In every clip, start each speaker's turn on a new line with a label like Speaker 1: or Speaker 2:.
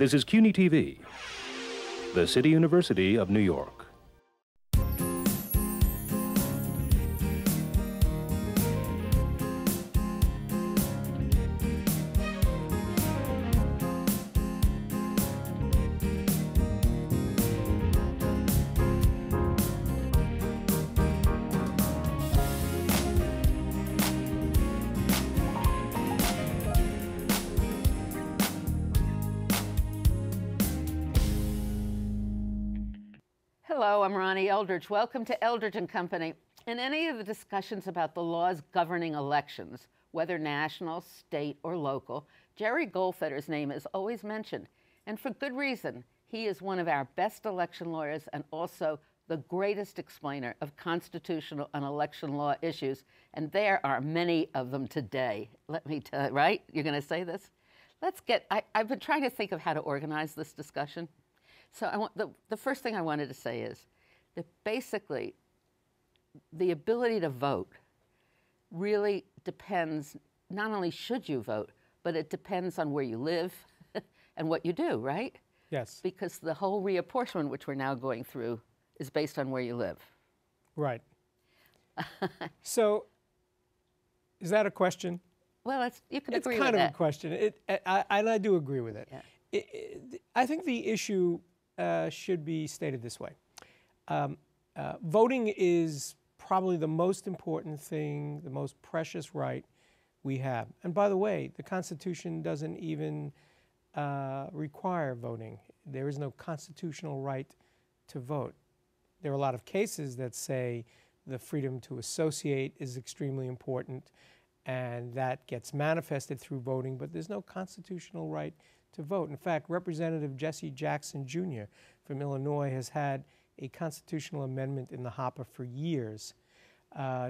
Speaker 1: This is CUNY TV, the City University of New York.
Speaker 2: Hello, I'm Ronnie Eldridge. Welcome to Eldridge & Company. In any of the discussions about the laws governing elections, whether national, state, or local, Jerry Goldfeder's name is always mentioned, and for good reason. He is one of our best election lawyers and also the greatest explainer of constitutional and election law issues, and there are many of them today. Let me tell you, right? You're going to say this? I've been trying to think of how to organize this discussion. So the first thing I wanted to say is that basically the ability to vote really depends, not only should you vote, but it depends on where you live and what you do, right?
Speaker 3: Yes.
Speaker 2: Because the whole reapportionment, which we're now going through, is based on where you live. Right.
Speaker 3: So is that a question?
Speaker 2: Well, you can agree with that.
Speaker 3: It's kind of a question, and I do agree with it.
Speaker 2: Yeah.
Speaker 3: I think the issue should be stated this way. Voting is probably the most important thing, the most precious right we have. And by the way, the Constitution doesn't even require voting. There is no constitutional right to vote. There are a lot of cases that say the freedom to associate is extremely important, and that gets manifested through voting, but there's no constitutional right to vote. In fact, Representative Jesse Jackson Jr. from Illinois has had a constitutional amendment in the hopper for years,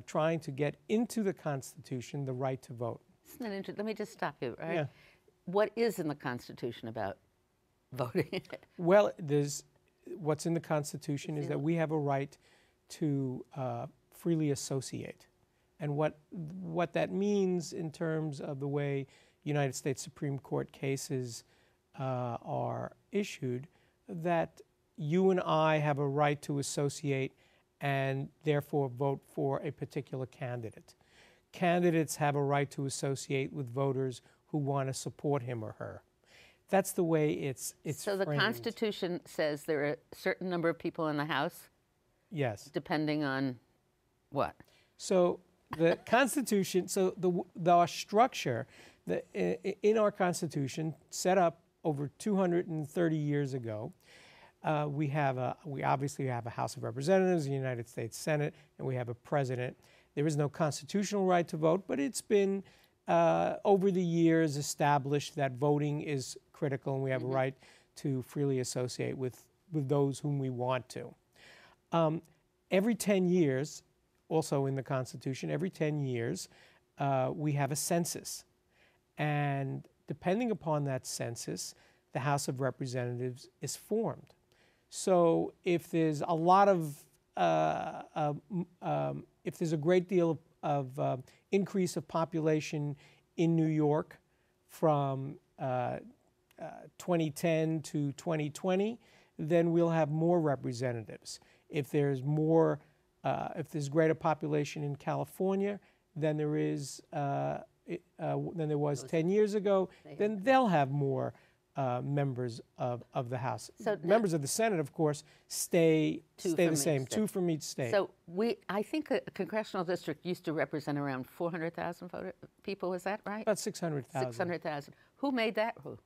Speaker 3: trying to get into the Constitution the right to vote.
Speaker 2: Isn't that interesting? Let me just stop you, right?
Speaker 3: Yeah.
Speaker 2: What is in the Constitution about voting?
Speaker 3: Well, what's in the Constitution is that we have a right to freely associate. And what that means in terms of the way United States Supreme Court cases are issued, that you and I have a right to associate and therefore vote for a particular candidate. Candidates have a right to associate with voters who want to support him or her. That's the way it's
Speaker 2: So the
Speaker 3: framed.
Speaker 2: Constitution says there are a certain number of people in the House?
Speaker 3: Yes.
Speaker 2: Depending on what?
Speaker 3: So the Constitution, our structure in our Constitution, set up over 230 years ago, we obviously have a House of Representatives, the United States Senate, and we have a president. There is no constitutional right to vote, but it's been over the years established that voting is critical, and we have a right to freely associate with those whom we want to. Every 10 years, also in the Constitution, every 10 years, we have a census. And depending upon that census, the House of Representatives is formed. So if there's a lot of, if there's a great deal of increase of population in New York from 2010 to 2020, then we'll have more representatives. If there's more, if there's greater population in California than there is than there was 10 years ago, then they'll have more members of the House. So members of the Senate, of course, stay the same, two from each state.
Speaker 2: So I think a congressional district used to represent around 400,000 people. Is that right?
Speaker 3: About 600,000.
Speaker 2: 600,000. Who made that rule?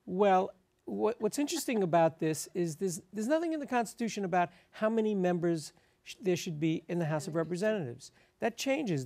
Speaker 3: Well, what's interesting about this is there's nothing in the Constitution about how many members there should be in the House of Representatives. That changes.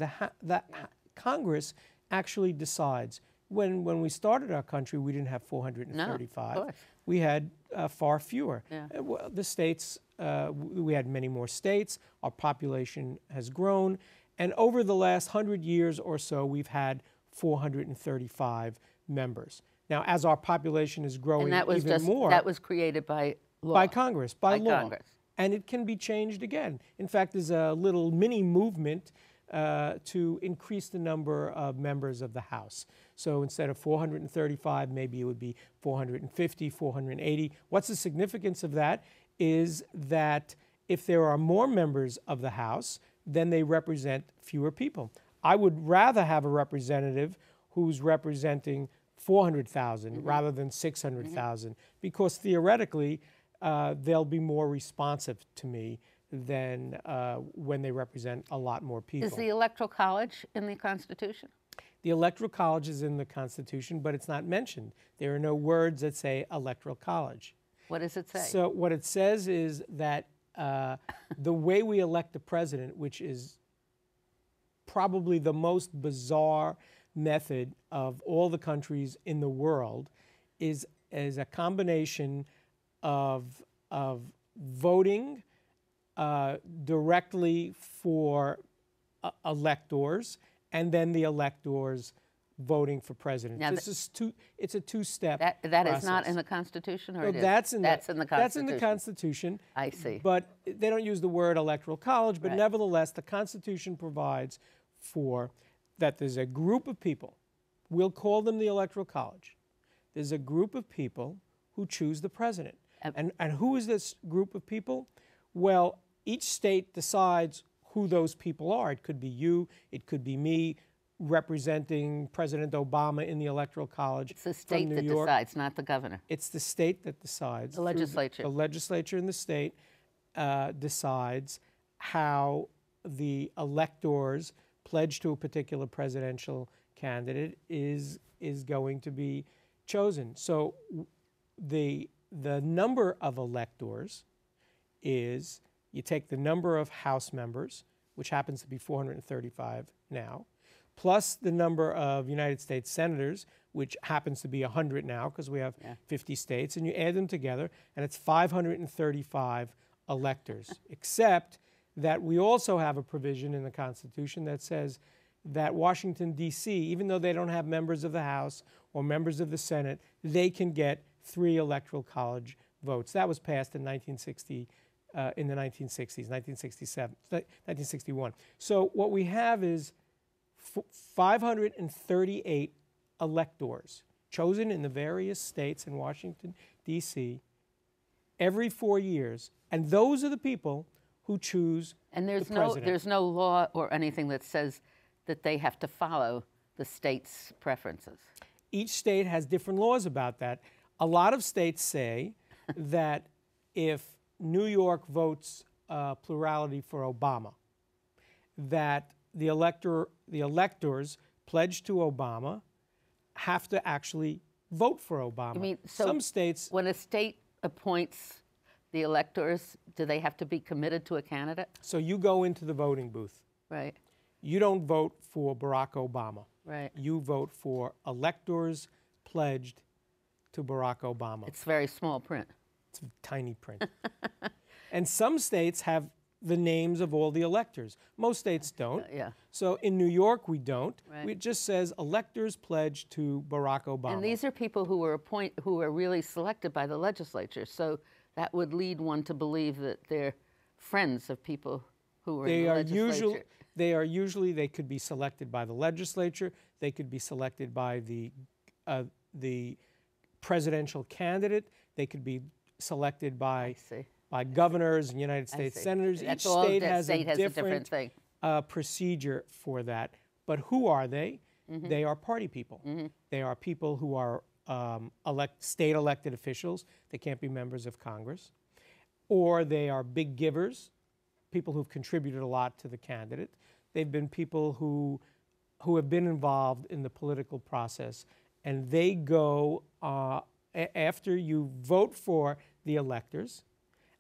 Speaker 3: Congress actually decides. When we started our country, we didn't have 435.
Speaker 2: No,
Speaker 3: we had far fewer.
Speaker 2: Yeah.
Speaker 3: Well, the states, we had many more states. Our population has grown. And over the last 100 years or so, we've had 435 members. Now, as our population is growing even more.
Speaker 2: That was created by law.
Speaker 3: By Congress, by law.
Speaker 2: Congress.
Speaker 3: And it can be changed again. In fact, there's a little mini movement to increase the number of members of the House. So instead of 435, maybe it would be 450, 480. What's the significance of that is that if there are more members of the House, then they represent fewer people. I would rather have a representative who's representing 400,000 rather than 600,000 because theoretically they'll be more responsive to me than when they represent a lot more people.
Speaker 2: Is the Electoral College in the Constitution?
Speaker 3: The Electoral College is in the Constitution, but it's not mentioned. There are no words that say Electoral College.
Speaker 2: What does it say?
Speaker 3: So what it says is that the way we elect the president, which is probably the most bizarre method of all the countries in the world, is a combination of voting directly for electors and then the electors voting for president.
Speaker 2: Now
Speaker 3: it's a two-step
Speaker 2: That
Speaker 3: process.
Speaker 2: is not in the Constitution, or
Speaker 3: No,
Speaker 2: it is?
Speaker 3: that's in the
Speaker 2: Constitution.
Speaker 3: That's in the Constitution.
Speaker 2: I see.
Speaker 3: But they don't use the word Electoral College, but
Speaker 2: Right.
Speaker 3: nevertheless, the Constitution provides for that there's a group of people, we'll call them the Electoral College. There's a group of people who choose the president. And who is this group of people? Well, each state decides who those people are. It could be you, it could be me, representing President Obama in the Electoral College.
Speaker 2: It's the state that decides, not the governor.
Speaker 3: It's the state that decides.
Speaker 2: The legislature.
Speaker 3: The legislature in the state decides how the electors pledged to a particular presidential candidate is going to be chosen. So the number of electors is, you take the number of House members, which happens to be 435 now, plus the number of United States senators, which happens to be 100 now because we have 50 states, and you add them together, and it's 535 electors, except that we also have a provision in the Constitution that says that Washington, D.C., even though they don't have members of the House or members of the Senate, they can get 3 Electoral College votes. That was passed in 1960, in the 1960s, 1967, 1961. So what we have is 538 electors chosen in the various states in Washington, D.C. every 4 years. And those are the people who choose
Speaker 2: And
Speaker 3: the president.
Speaker 2: there's no law or anything that says that they have to follow the state's preferences.
Speaker 3: Each state has different laws about that. A lot of states say that if New York votes plurality for Obama, that the electors pledged to Obama have to actually vote for Obama.
Speaker 2: You mean, so
Speaker 3: some states,
Speaker 2: when a state appoints the electors, do they have to be committed to a candidate?
Speaker 3: so you go into the voting booth.
Speaker 2: Right,
Speaker 3: You don't vote for Barack Obama.
Speaker 2: right.
Speaker 3: You vote for electors pledged to Barack Obama.
Speaker 2: It's very small print.
Speaker 3: It's tiny print. And some states have the names of all the electors. Most states don't.
Speaker 2: Yeah.
Speaker 3: So in New York, we don't.
Speaker 2: Right.
Speaker 3: It just says electors pledged to Barack Obama.
Speaker 2: And these are people who were really selected by the legislature. So that would lead one to believe that they're friends of people who were in the legislature.
Speaker 3: They could be selected by the legislature. They could be selected by the presidential candidate. They could be selected by governors and United States senators.
Speaker 2: That's
Speaker 3: Each
Speaker 2: all,
Speaker 3: state
Speaker 2: that
Speaker 3: has
Speaker 2: state
Speaker 3: a different
Speaker 2: thing.
Speaker 3: procedure for that. But who are they? They are party people. They are people who are state elected officials. They can't be members of Congress. Or they are big givers, people who've contributed a lot to the candidate. They've been people who have been involved in the political process. And they go, after you vote for the electors,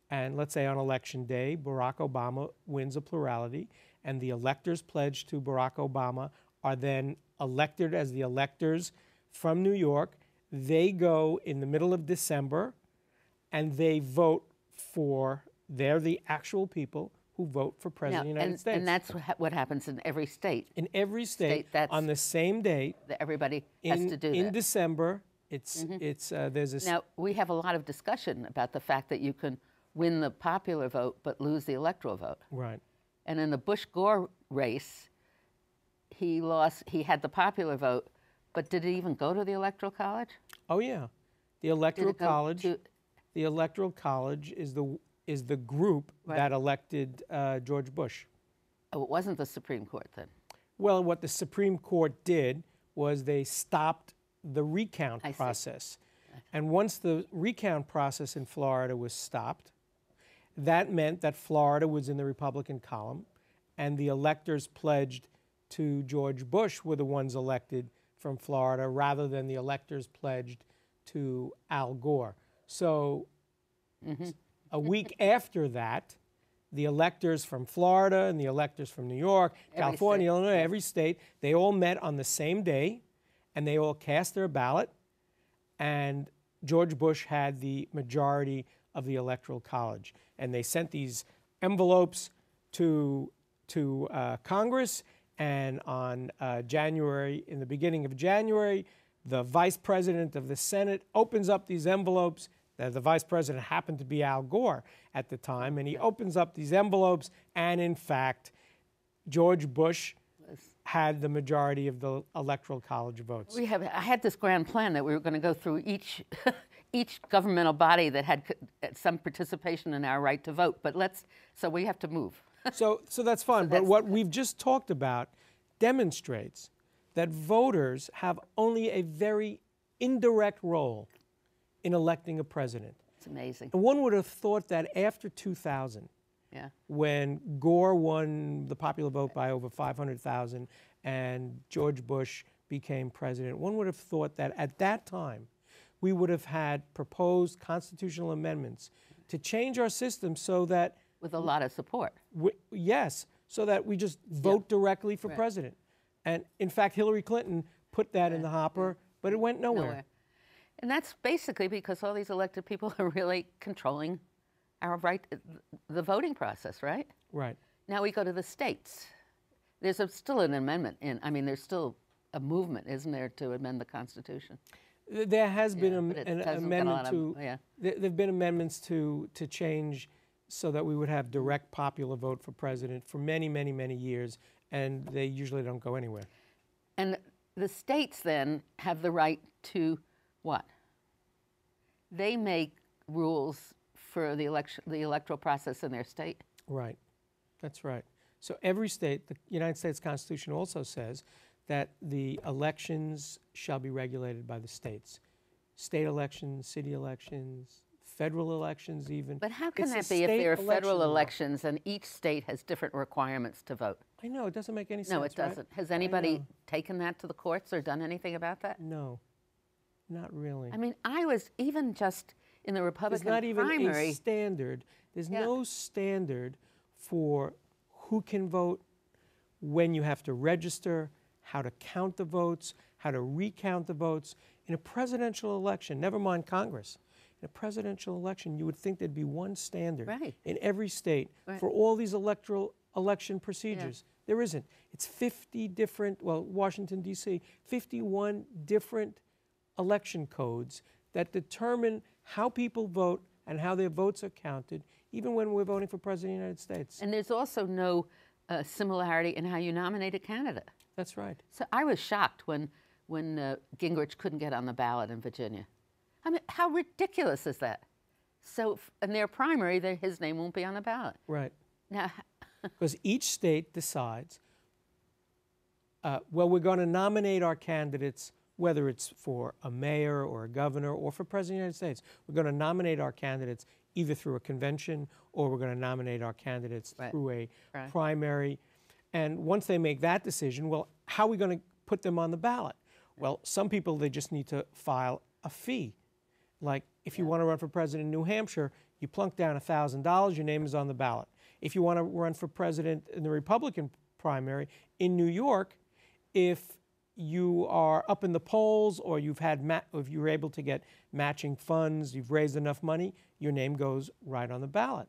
Speaker 3: and let's say on election day, Barack Obama wins a plurality, and the electors pledged to Barack Obama are then elected as the electors from New York. They go in the middle of December, and they vote for, they're the actual people who vote for President of the United States.
Speaker 2: And that's what happens in every state.
Speaker 3: In every state on the same date.
Speaker 2: That everybody has to do that.
Speaker 3: In December, there's a...
Speaker 2: Now, we have a lot of discussion about the fact that you can win the popular vote but lose the electoral vote.
Speaker 3: Right.
Speaker 2: And in the Bush-Gore race, he had the popular vote, But did it even go to the Electoral College?
Speaker 3: Oh yeah, the Electoral College. The Electoral College is the group that elected George Bush.
Speaker 2: Oh, it wasn't the Supreme Court then?
Speaker 3: Well, what the Supreme Court did was they stopped the recount process. And once the recount process in Florida was stopped, that meant that Florida was in the Republican column, and the electors pledged to George Bush were the ones elected from Florida rather than the electors pledged to Al Gore. So a week after that, the electors from Florida and the electors from New York, California, Illinois, every state, they all met on the same day, and they all cast their ballot, and George Bush had the majority of the Electoral College. And they sent these envelopes to Congress, and on in the beginning of January, the vice president of the Senate opens up these envelopes. The vice president happened to be Al Gore at the time, and he opens up these envelopes, and in fact, George Bush had the majority of the Electoral College votes.
Speaker 2: I had this grand plan that we were going to go through each governmental body that had some participation in our right to vote, but so we have to move.
Speaker 3: So that's fine, but what we've just talked about demonstrates that voters have only a very indirect role in electing a president.
Speaker 2: It's amazing.
Speaker 3: And one would have thought that after 2000, when Gore won the popular vote by over 500,000 and George Bush became president, one would have thought that at that time we would have had proposed constitutional amendments to change our system so that...
Speaker 2: With a lot of support.
Speaker 3: Yes, so that we just vote directly for president. And in fact, Hillary Clinton put that in the hopper, but it went nowhere.
Speaker 2: And that's basically because all these elected people are really controlling our the voting process, right?
Speaker 3: Right.
Speaker 2: Now we go to the states. There's still an amendment there's still a movement, isn't there, to amend the Constitution?
Speaker 3: There has been an amendment there've been amendments to change so that we would have direct popular vote for president for many, many, many years, and they usually don't go anywhere.
Speaker 2: And the states then have the right to what? They make rules for the electoral process in their state.
Speaker 3: Right. That's right. So every state, the United States Constitution also says that the elections shall be regulated by the states. State elections, city elections, federal elections even.
Speaker 2: But how can that be if there are federal elections and each state has different requirements to vote?
Speaker 3: I know, it doesn't make any sense.
Speaker 2: No, it doesn't.
Speaker 3: Right?
Speaker 2: Has anybody taken that to the courts or done anything about that?
Speaker 3: No, not really.
Speaker 2: I mean, I was even just in the Republican primary.
Speaker 3: There's not even a standard. There's no standard for who can vote, when you have to register, how to count the votes, how to recount the votes. In a presidential election, never mind Congress, in a presidential election, you would think there'd be one standard in every state for all these election procedures. There isn't. It's 50 different, well, Washington, D.C., 51 different election codes that determine how people vote and how their votes are counted, even when we're voting for President of the United States.
Speaker 2: And there's also no similarity in how you nominate a candidate.
Speaker 3: That's right.
Speaker 2: So I was shocked when Gingrich couldn't get on the ballot in Virginia. I mean, how ridiculous is that? So in their primary, his name won't be on the ballot.
Speaker 3: Right.
Speaker 2: Now,
Speaker 3: because each state decides, well, we're going to nominate our candidates, whether it's for a mayor or a governor or for President of the United States. We're going to nominate our candidates either through a convention or we're going to nominate our candidates through a primary. And once they make that decision, well, how are we going to put them on the ballot? Well, some people, they just need to file a fee. Like if you want to run for president in New Hampshire, you plunk down $1,000, your name is on the ballot. If you want to run for president in the Republican primary in New York, if you are up in the polls or if you're able to get matching funds, you've raised enough money, your name goes right on the ballot.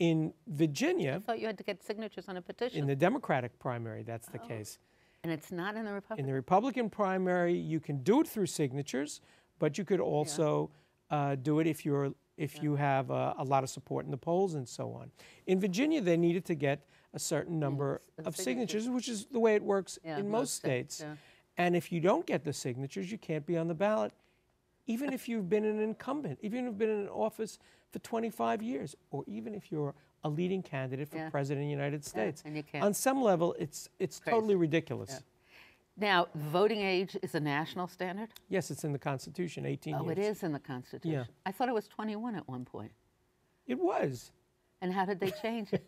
Speaker 3: In Virginia...
Speaker 2: I thought you had to get signatures on a petition.
Speaker 3: In the Democratic primary, that's the case.
Speaker 2: And it's not in the Republican?
Speaker 3: In the Republican primary, you can do it through signatures, but you could also do it if you have a lot of support in the polls and so on. In Virginia, they needed to get a certain number of signatures, which is the way it works in most states. And if you don't get the signatures, you can't be on the ballot, even if you've been an incumbent, even if you've been in an office for 25 years, or even if you're a leading candidate for president of the United States.
Speaker 2: and you can't.
Speaker 3: On some level, it's totally ridiculous.
Speaker 2: Yeah. Now, voting age is a national standard?
Speaker 3: Yes, it's in the Constitution, 18 years.
Speaker 2: Oh, it is in the Constitution.
Speaker 3: Yeah.
Speaker 2: I thought it was 21 at one point.
Speaker 3: It was.
Speaker 2: And how did they change it?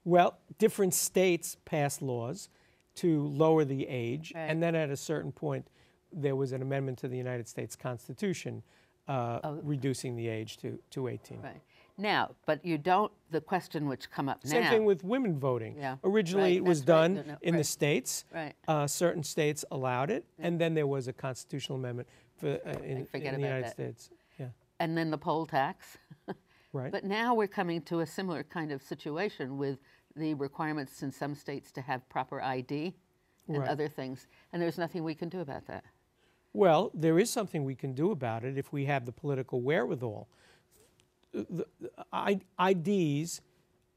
Speaker 3: Well, different states passed laws to lower the age,
Speaker 2: Right.
Speaker 3: and then at a certain point, there was an amendment to the United States Constitution reducing the age to 18.
Speaker 2: Right. Now, but you don't, the question which come up
Speaker 3: Same
Speaker 2: now.
Speaker 3: thing with women voting.
Speaker 2: Yeah.
Speaker 3: Originally,
Speaker 2: Right,
Speaker 3: it was
Speaker 2: that's right.
Speaker 3: done
Speaker 2: No,
Speaker 3: in the
Speaker 2: right.
Speaker 3: states.
Speaker 2: Right.
Speaker 3: Certain states allowed it, and then there was a constitutional amendment for, in
Speaker 2: forget
Speaker 3: the
Speaker 2: about
Speaker 3: United
Speaker 2: that.
Speaker 3: States. Yeah.
Speaker 2: And then the poll tax.
Speaker 3: Right.
Speaker 2: But now we're coming to a similar kind of situation with the requirements in some states to have proper ID and
Speaker 3: Right.
Speaker 2: other things. And there's nothing we can do about that.
Speaker 3: Well, there is something we can do about it if we have the political wherewithal. The IDs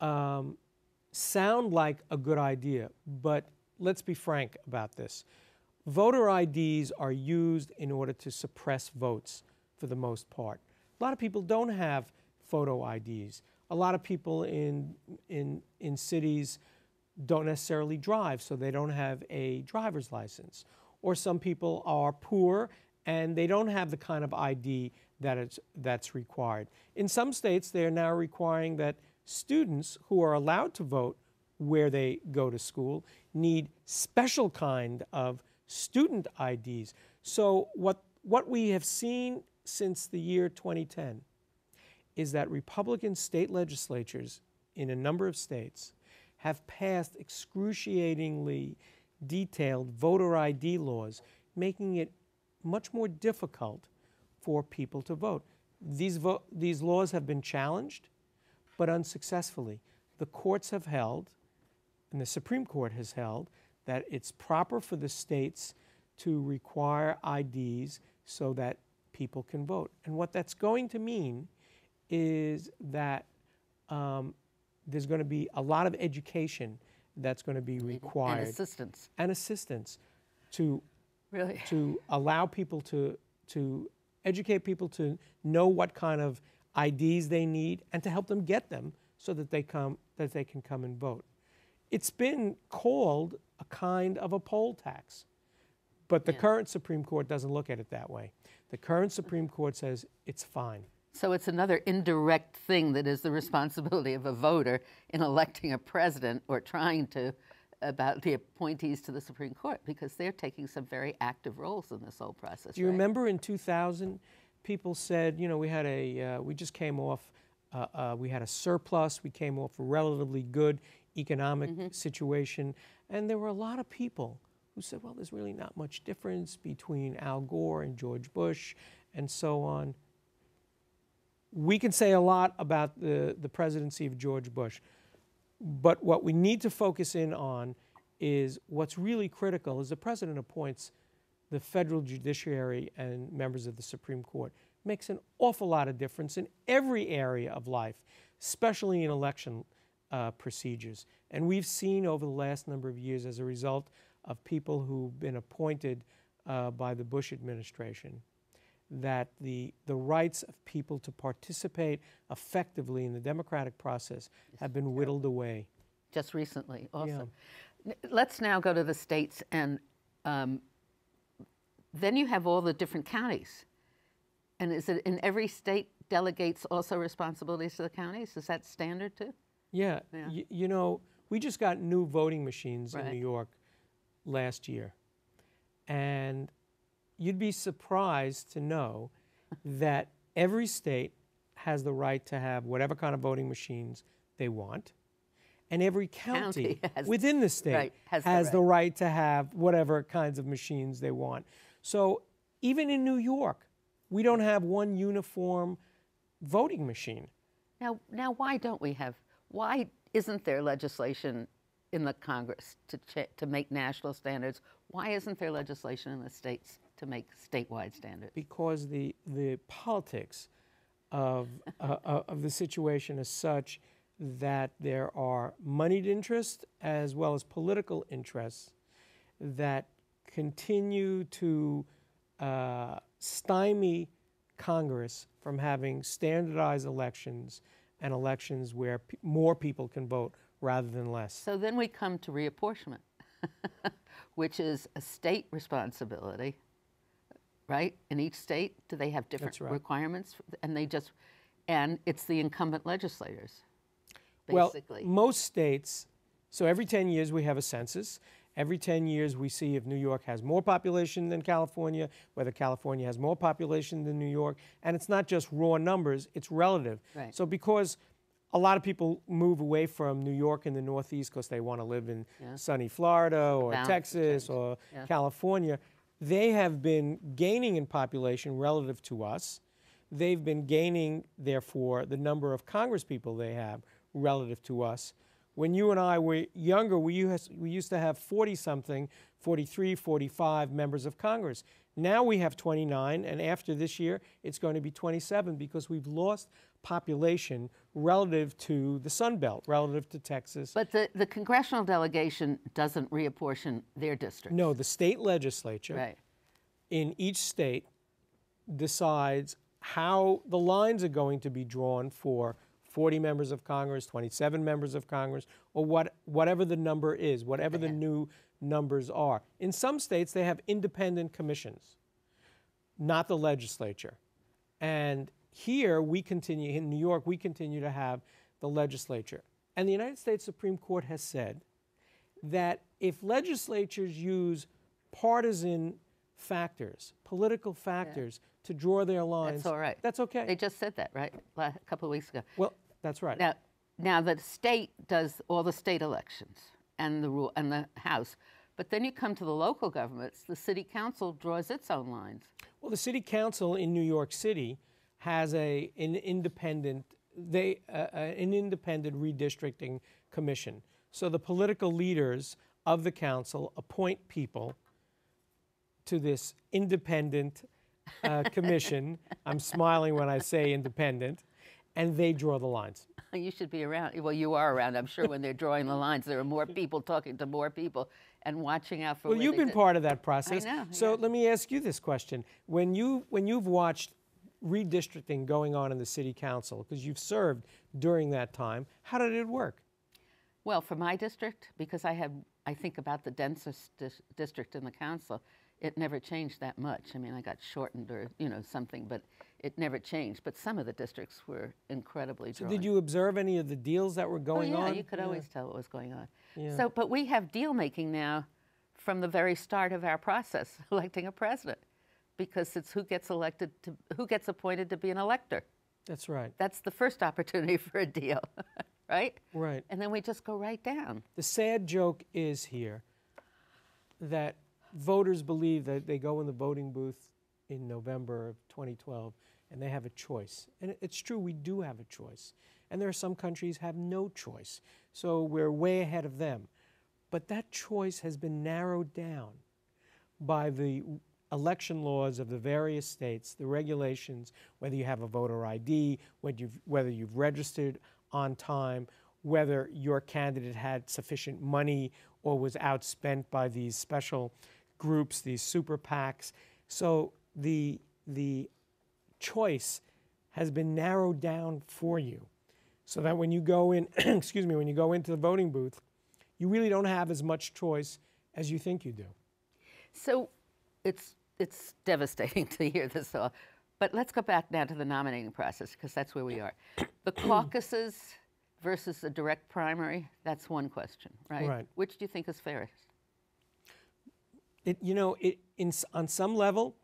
Speaker 3: sound like a good idea, but let's be frank about this. Voter IDs are used in order to suppress votes for the most part. A lot of people don't have photo IDs. A lot of people in cities don't necessarily drive, so they don't have a driver's license. Or some people are poor and they don't have the kind of ID that's required. In some states, they're now requiring that students who are allowed to vote where they go to school need special kind of student IDs. So what we have seen since the year 2010 is that Republican state legislatures in a number of states have passed excruciatingly detailed voter ID laws, making it much more difficult for people to vote. These laws have been challenged, but unsuccessfully. The courts have held, and the Supreme Court has held, that it's proper for the states to require IDs so that people can vote. And what that's going to mean is that there's going to be a lot of education that's going to be required.
Speaker 2: And assistance.
Speaker 3: And assistance to
Speaker 2: Really?
Speaker 3: to allow people to educate people to know what kind of IDs they need and to help them get them so that they can come and vote. It's been called a kind of a poll tax, but the current Supreme Court doesn't look at it that way. The current Supreme Court says it's fine.
Speaker 2: So it's another indirect thing that is the responsibility of a voter in electing a president or trying to, about the appointees to the Supreme Court, because they're taking some very active roles in this whole process.
Speaker 3: Do you remember in 2000, people said, you know, we just came off, we had a surplus, we came off a relatively good economic situation, and there were a lot of people who said, well, there's really not much difference between Al Gore and George Bush and so on. We can say a lot about the presidency of George Bush, but what we need to focus in on is what's really critical is the president appoints the federal judiciary and members of the Supreme Court. Makes an awful lot of difference in every area of life, especially in election procedures. And we've seen over the last number of years as a result of people who've been appointed by the Bush administration, that the rights of people to participate effectively in the democratic process have been whittled away.
Speaker 2: Just recently, also. Yeah. Let's now go to the states, and then you have all the different counties. And is it in every state delegates also responsibilities to the counties? Is that standard too?
Speaker 3: Yeah. You know, we just got new voting machines in New York last year. And you'd be surprised to know that every state has the right to have whatever kind of voting machines they want. And every county within the state has the right to have whatever kinds of machines they want. So even in New York, we don't have one uniform voting machine.
Speaker 2: Now why don't we have, why isn't there legislation in the Congress to make national standards? Why isn't there legislation in the states to make statewide standards?
Speaker 3: Because the politics of the situation is such that there are moneyed interests as well as political interests that continue to stymie Congress from having standardized elections and elections where more people can vote rather than less.
Speaker 2: So then we come to reapportionment, which is a state responsibility, right? In each state, do they have different requirements? And it's the incumbent legislators, basically.
Speaker 3: Well, most states, so every 10 years we have a census. Every 10 years we see if New York has more population than California, whether California has more population than New York. And it's not just raw numbers, it's relative.
Speaker 2: Right.
Speaker 3: So because a lot of people move away from New York in the Northeast because they want to live in sunny Florida or Texas or California, they have been gaining in population relative to us. They've been gaining, therefore, the number of congresspeople they have relative to us. When you and I were younger, we used to have 40-something, 43, 45 members of Congress. Now we have 29, and after this year, it's going to be 27 because we've lost population relative to the Sun Belt, relative to Texas.
Speaker 2: But the congressional delegation doesn't reapportion their districts.
Speaker 3: No, the state legislature in each state decides how the lines are going to be drawn for 40 members of Congress, 27 members of Congress, or whatever the number is, whatever the new numbers are. In some states, they have independent commissions, not the legislature. And here, we continue, in New York, we continue to have the legislature. And the United States Supreme Court has said that if legislatures use partisan factors, political factors, to draw their lines,
Speaker 2: that's all right.
Speaker 3: That's okay.
Speaker 2: They just said that, right, a couple of weeks ago.
Speaker 3: Well, that's right.
Speaker 2: Now the state does all the state elections and the House, but then you come to the local governments. The city council draws its own lines.
Speaker 3: Well, the city council in New York City has an independent redistricting commission. So the political leaders of the council appoint people to this independent commission. I'm smiling when I say independent. And they draw the lines.
Speaker 2: You should be around. Well, you are around. I'm sure when they're drawing the lines, there are more people talking to more people and watching out for.
Speaker 3: Well, you've been part of that process.
Speaker 2: I know.
Speaker 3: So let me ask you this question: when you've watched redistricting going on in the city council, because you've served during that time, how did it work?
Speaker 2: Well, for my district, because I think about the densest district in the council, it never changed that much. I mean, I got shortened or something, but it never changed. But some of the districts were incredibly dry.
Speaker 3: So did you observe any of the deals that were going on?
Speaker 2: You could always tell what was going on. Yeah. So, but we have deal making now from the very start of our process, electing a president, because it's who gets appointed to be an elector.
Speaker 3: That's right.
Speaker 2: That's the first opportunity for a deal, right?
Speaker 3: Right.
Speaker 2: And then we just go right down.
Speaker 3: The sad joke is here that voters believe that they go in the voting booth in November of 2012 and they have a choice. And it's true, we do have a choice. And there are some countries have no choice. So we're way ahead of them. But that choice has been narrowed down by the election laws of the various states, the regulations, whether you have a voter ID, whether you've registered on time, whether your candidate had sufficient money or was outspent by these special groups, these super PACs. So the choice has been narrowed down for you so that when you go in, excuse me, when you go into the voting booth, you really don't have as much choice as you think you do.
Speaker 2: So it's devastating to hear this all. But let's go back now to the nominating process, because that's where we are. The caucuses versus a direct primary, that's one question, right?
Speaker 3: Right.
Speaker 2: Which do you think is fairest?
Speaker 3: On some level,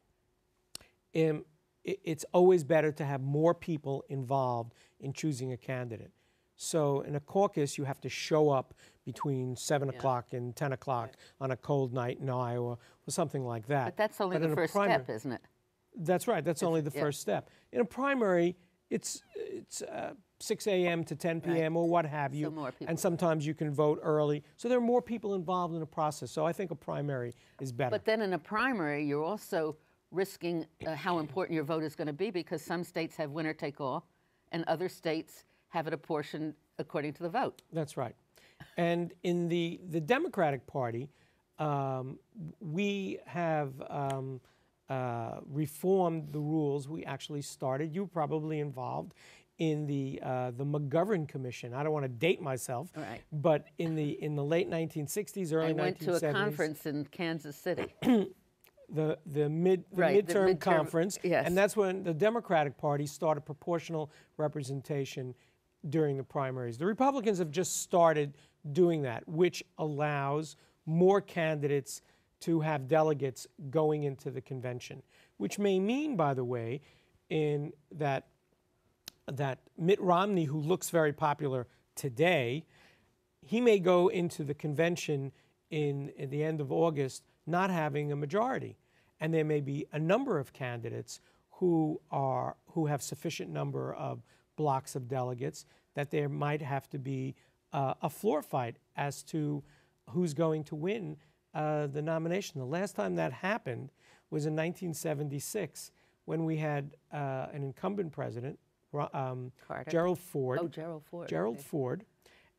Speaker 3: it's always better to have more people involved in choosing a candidate. So in a caucus, you have to show up between 7 o'clock and 10 o'clock on a cold night in Iowa or something like that.
Speaker 2: But that's only the first step, isn't it?
Speaker 3: That's right. That's only the first step. In a primary, it's 6 a.m. to 10 p.m. or what have you.
Speaker 2: So more people.
Speaker 3: And sometimes you can vote early. So there are more people involved in the process. So I think a primary is better.
Speaker 2: But then in a primary, you're also risking how important your vote is going to be, because some states have winner take all and other states have it apportioned according to the vote.
Speaker 3: That's right. And in the Democratic Party, we have reformed the rules. We actually started, you were probably involved in the McGovern Commission. I don't want to date myself,
Speaker 2: right,
Speaker 3: but in the late 1960s, early 1970s. I went
Speaker 2: to a conference in Kansas City.
Speaker 3: the midterm conference,
Speaker 2: yes.
Speaker 3: And that's when the Democratic Party started proportional representation during the primaries. The Republicans have just started doing that, which allows more candidates to have delegates going into the convention, which may mean, by the way, in that Mitt Romney, who looks very popular today, he may go into the convention in the end of August not having a majority. And there may be a number of candidates who have sufficient number of blocks of delegates that there might have to be a floor fight as to who's going to win the nomination. The last time that happened was in 1976 when we had an incumbent president, Gerald Ford.
Speaker 2: Oh, Gerald Ford.
Speaker 3: Gerald
Speaker 2: okay.
Speaker 3: Ford.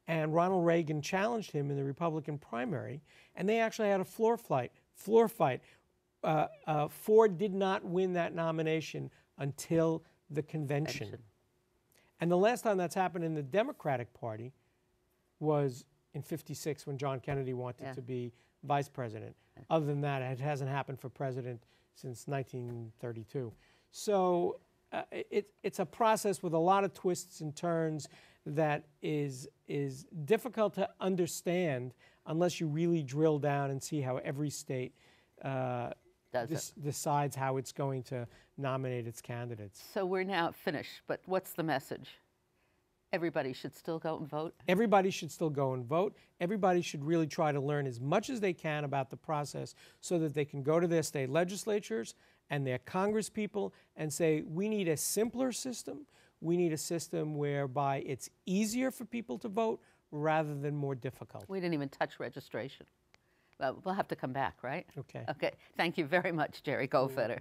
Speaker 3: And Ronald Reagan challenged him in the Republican primary, and they actually had a floor fight. Ford did not win that nomination until the convention. And the last time that's happened in the Democratic Party was in '56 when John Kennedy wanted to be vice president. Other than that, it hasn't happened for president since 1932. So it's a process with a lot of twists and turns that is difficult to understand unless you really drill down and see how every state decides how it's going to nominate its candidates.
Speaker 2: So we're now finished, but what's the message? Everybody should still go and vote?
Speaker 3: Everybody should still go and vote. Everybody should really try to learn as much as they can about the process so that they can go to their state legislatures and their congresspeople and say, we need a simpler system. We need a system whereby it's easier for people to vote rather than more difficult.
Speaker 2: We didn't even touch registration. Well, we'll have to come back, right?
Speaker 3: Okay.
Speaker 2: Okay. Thank you very much, Jerry Goldfeder.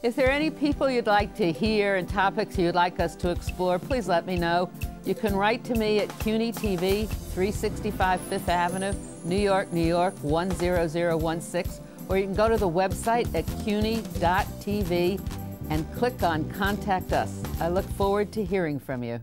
Speaker 2: If there are any people you'd like to hear and topics you'd like us to explore, please let me know. You can write to me at CUNY TV, 365 Fifth Avenue, New York, New York, 10016, or you can go to the website at cuny.tv and click on Contact Us. I look forward to hearing from you.